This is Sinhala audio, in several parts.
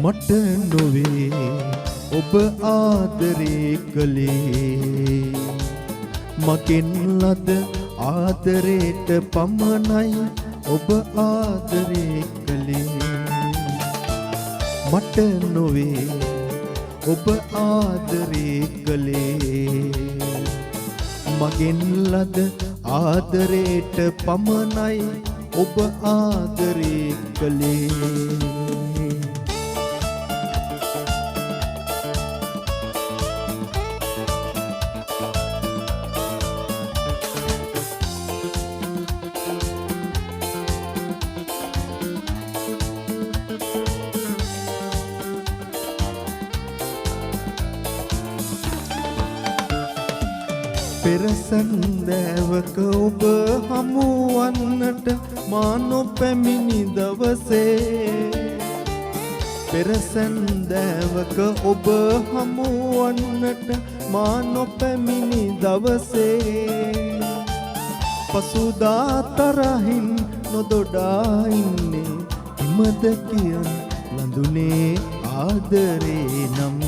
මට නොවේ ඔබ ආදරේ කළේ මගෙන් ලද ආදරේට පමණයි ඔබ ආදරේ කළේ මට නොවේ ඔබ ආදරේ කළේ මගෙන් ලද ආදරේට පමණයි ඔබ ආදරේ කළේ පෙරසන්දෑවක ඔබ හමුවන්නට මා නොපැමිණි දවසේ පෙරසන්දෑවක ඔබ හමුවන්නට මා නොපැමිණි දවසේ පසුදා තරහින් නොදොඩා ඉන්නේ හිමද කියන් ලඳුනේ ආදරේ නම්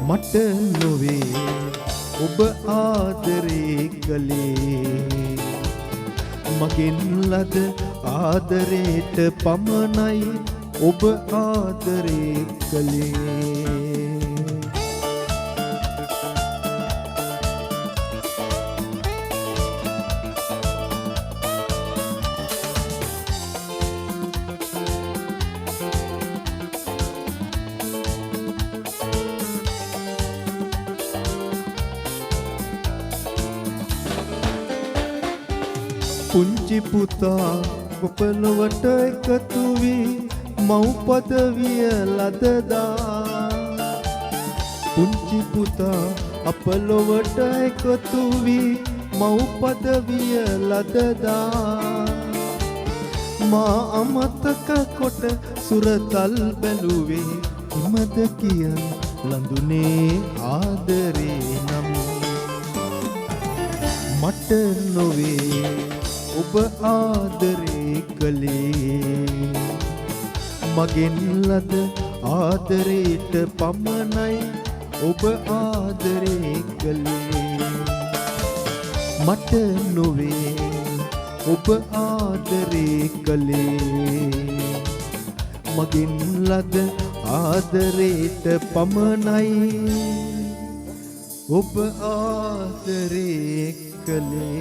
මට නොවේ ඔබ ආදරේ කළේ මගෙන් ලද ආදරේට පමණයි ඔබ ආදරේ කළේ පුංචි පුතා පොළොවට එකතු වී මව් පදවිය ලදදා පුංචි පුතා අපලොවට එකතු වී මව් පදවිය ලදදා මා අමතක කොට සුරතල් බැලුවේ හිමද කියන් ලඳුනේ ආදරේ නම් මට නොවේ ඔබ ආදරේ කළේ මගෙන් ලද ආදරේට පමණයි ඔබ ආදරේ කළේ මට නොවේ ඔබ ආදරේ කළේ මගෙන් ලද ආදරේට පමණයි ඔබ ආදරේ කළේ